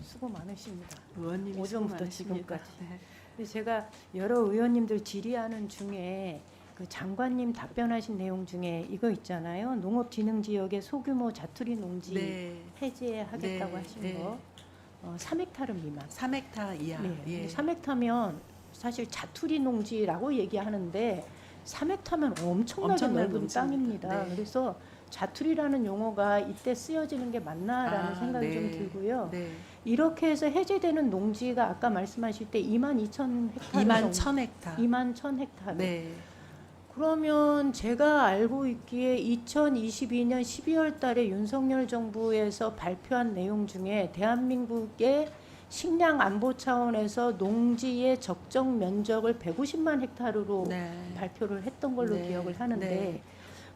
수고 많으십니다. 의원님이 오전부터 수고 많으십니다. 지금까지. 네. 근데 제가 여러 의원님들 질의하는 중에 그 장관님 답변하신 내용 중에 이거 있잖아요. 농업진흥지역의 소규모 자투리 농지 네. 해제하겠다고 네, 하신 네. 거 3헥타르 미만. 3헥타 이하. 네. 예. 3헥타면 사실 자투리 농지라고 얘기하는데 3헥타면 엄청나게 엄청난 넓은 농지입니다. 땅입니다. 네. 그래서 자투리라는 용어가 이때 쓰여지는 게 맞나라는 생각이 네. 좀 들고요. 네. 이렇게 해서 해제되는 농지가 아까 말씀하실 때 22,000헥타르 21,000헥타. 21,000헥타르. 네. 그러면 제가 알고 있기에 2022년 12월 달에 윤석열 정부에서 발표한 내용 중에 대한민국의 식량 안보 차원에서 농지의 적정 면적을 150만 헥타르로 네. 발표를 했던 걸로 네. 기억을 하는데 네.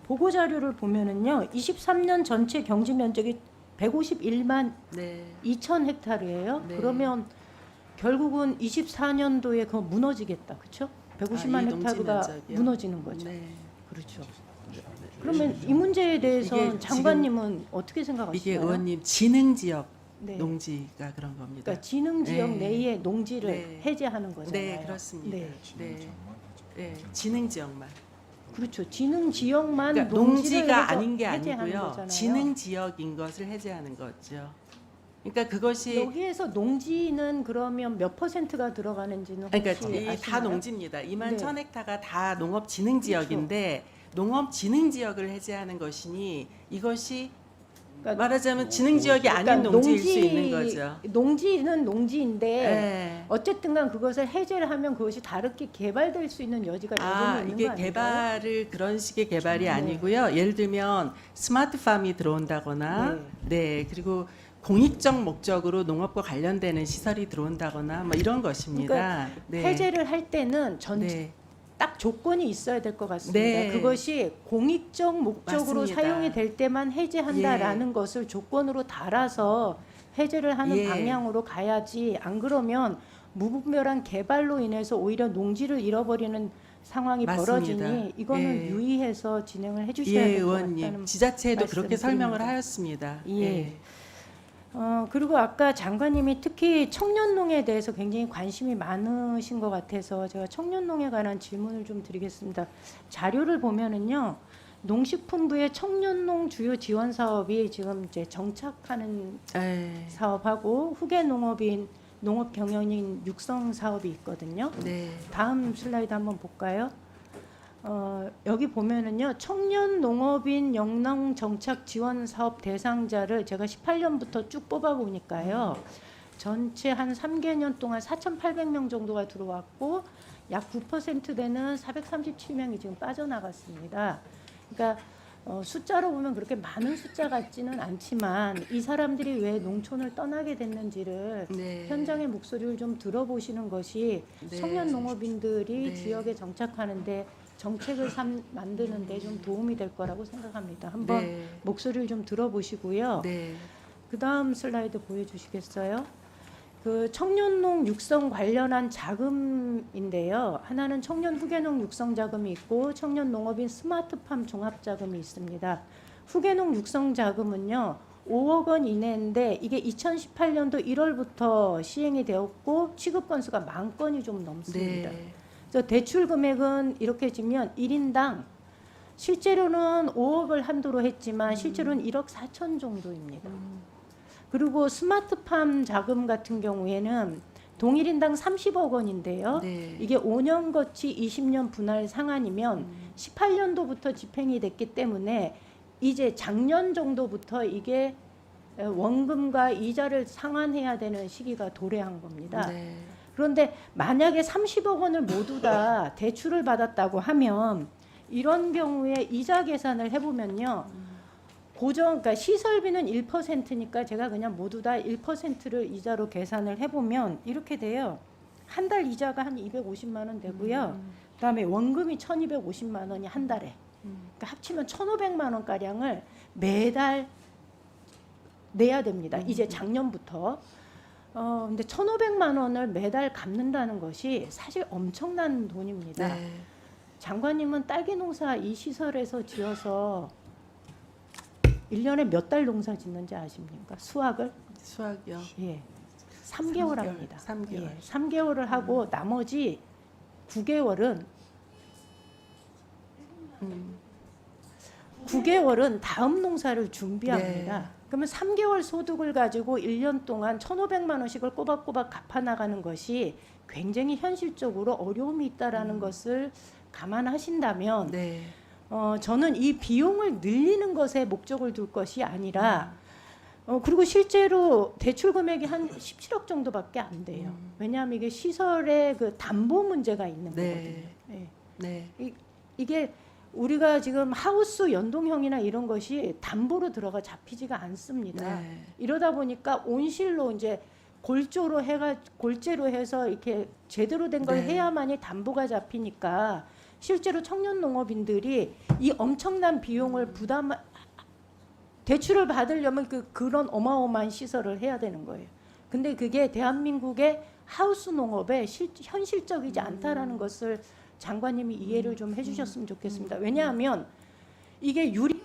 보고 자료를 보면은요. 23년 전체 경지 면적이 151만 네. 2천 헥타르예요. 네. 그러면 결국은 24년도에 그거 무너지겠다. 그렇죠? 150만 이 농지 헥타르가 면적이요? 무너지는 거죠. 네. 그렇죠. 그러면 이 문제에 대해서 이게 장관님은 어떻게 생각하시나요? 이게 의원님 지능 지역 네. 농지가 그런 겁니다. 그러니까 지능 지역 네. 내의 농지를 네. 해제하는 거잖아요. 네, 그렇습니다. 네. 네. 네. 지능 지역만. 그렇죠. 지능 지역만 그러니까 농지를 농지가 아닌 게 해제하는 아니고요. 거잖아요. 지능 지역인 것을 해제하는 거죠. 그러니까 그것이 여기에서 농지는 그러면 몇 퍼센트가 들어가는지는 혹시 그러니까 이 아시나요? 다 농지입니다. 2만 네. 1,000헥타가 다 농업 지능 지역인데 농업 지능 지역을 해제하는 것이니 이것이 그러니까 말하자면 지능 지역이 아닌 농지일 수 있는 거죠. 농지는 농지인데 네. 어쨌든간 그것을 해제를 하면 그것이 다르게 개발될 수 있는 여지가 여전히 있는 이게 거 아닌가요? 개발을 그런 식의 개발이 네. 아니고요. 예를 들면 스마트팜이 들어온다거나 네, 그리고 공익적 목적으로 농업과 관련되는 시설이 들어온다거나 뭐 이런 것입니다. 그러니까 네. 해제를 할 때는 네. 딱 조건이 있어야 될 것 같습니다. 네. 그것이 공익적 목적으로 맞습니다. 사용이 될 때만 해제한다라는 것을 조건으로 달아서 해제를 하는 예. 방향으로 가야지 안 그러면 무분별한 개발로 인해서 오히려 농지를 잃어버리는 상황이 맞습니다. 벌어지니 이거는 예. 유의해서 진행을 해주셔야 예, 될 것 의원님. 같다는 지자체에도 그렇게 말씀드립니다. 설명을 하였습니다. 예. 그리고 아까 장관님이 특히 청년농에 대해서 굉장히 관심이 많으신 것 같아서 제가 청년농에 관한 질문을 좀 드리겠습니다. 자료를 보면은요, 농식품부의 청년농 주요 지원 사업이 지금 이제 정착하는 예. 사업하고 후계 농업인 농업 경영인 육성 사업이 있거든요. 네. 다음 슬라이드 한번 볼까요? 여기 보면은요, 청년 농업인 영농 정착 지원 사업 대상자를 제가 18년부터 쭉 뽑아 보니까요, 전체 한 3개년 동안 4,800명 정도가 들어왔고, 약 9% 되는 437명이 지금 빠져나갔습니다. 그러니까 숫자로 보면 그렇게 많은 숫자 같지는 않지만 이 사람들이 왜 농촌을 떠나게 됐는지를 네. 현장의 목소리를 좀 들어보시는 것이 네. 청년 농업인들이 네. 지역에 정착하는데 정책을 만드는데 좀 도움이 될 거라고 생각합니다. 한번 네. 목소리를 좀 들어보시고요. 네. 그 다음 슬라이드 보여주시겠어요? 그 청년농 육성 관련한 자금인데요. 하나는 청년 후계농 육성 자금이 있고 청년 농업인 스마트팜 종합 자금이 있습니다. 후계농 육성 자금은요, 5억 원 이내인데 이게 2018년도 1월부터 시행이 되었고 취급 건수가 10,000건이 좀 넘습니다. 네. 그래서 대출 금액은 이렇게 지면 1인당 실제로는 5억을 한도로 했지만 실제로는 1억 4천 정도입니다. 그리고 스마트팜 자금 같은 경우에는 동일인당 30억 원인데요. 네. 이게 5년 거치 20년 분할 상한이면 18년도부터 집행이 됐기 때문에 이제 작년 정도부터 이게 원금과 이자를 상환해야 되는 시기가 도래한 겁니다. 네. 그런데 만약에 30억 원을 모두 다 대출을 받았다고 하면 이런 경우에 이자 계산을 해보면요. 그러니까 시설비는 1%니까 제가 그냥 모두 다 1%를 이자로 계산을 해보면 이렇게 돼요. 한 달 이자가 한 250만 원 되고요. 그다음에 원금이 1,250만 원이 한 달에. 그러니까 합치면 1,500만 원 가량을 매달 내야 됩니다. 이제 작년부터. 근데 1,500만 원을 매달 갚는다는 것이 사실 엄청난 돈입니다. 네. 장관님은 딸기 농사 이 시설에서 지어서 1년에 몇 달 농사 짓는지 아십니까? 수확을? 수학이요. 예. 3개월 합니다. 3개월. 예, 3개월을 하고 나머지 9개월은 9개월은 다음 농사를 준비합니다. 네. 그러면 3개월 소득을 가지고 1년 동안 1,500만 원씩을 꼬박꼬박 갚아 나가는 것이 굉장히 현실적으로 어려움이 있다라는 것을 감안하신다면 네. 저는 이 비용을 늘리는 것에 목적을 둘 것이 아니라 그리고 실제로 대출 금액이 한 17억 정도밖에 안 돼요. 왜냐하면 이게 시설의 그 담보 문제가 있는 네. 거거든요. 예. 네. 이게 우리가 지금 하우스 연동형이나 이런 것이 담보로 들어가 잡히지가 않습니다. 네. 이러다 보니까 온실로 이제 골재로 해서 이렇게 제대로 된 걸 네. 해야만이 담보가 잡히니까 실제로 청년 농업인들이 이 엄청난 비용을 대출을 받으려면 그런 어마어마한 시설을 해야 되는 거예요. 근데 그게 대한민국의 하우스 농업에 현실적이지 않다라는 것을 장관님이 이해를 좀 해주셨으면 좋겠습니다. 왜냐하면 이게 유리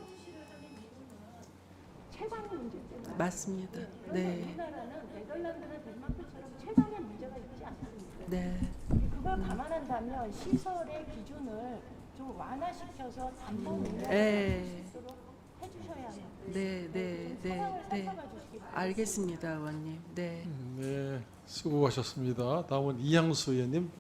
채광 문제 때문에 맞습니다. 네. 우리나라는 네덜란드나 덴마크처럼 채광의 문제가 있지 않습니다. 네. 그걸 감안한다면 시설의 기준을 좀 완화시켜서 담보 문제를 네. 수 있도록 해주셔야 합니다. 네. 네. 네. 네. 알겠습니다, 의원님. 네. 네, 수고하셨습니다. 다음은 이향수 의원님.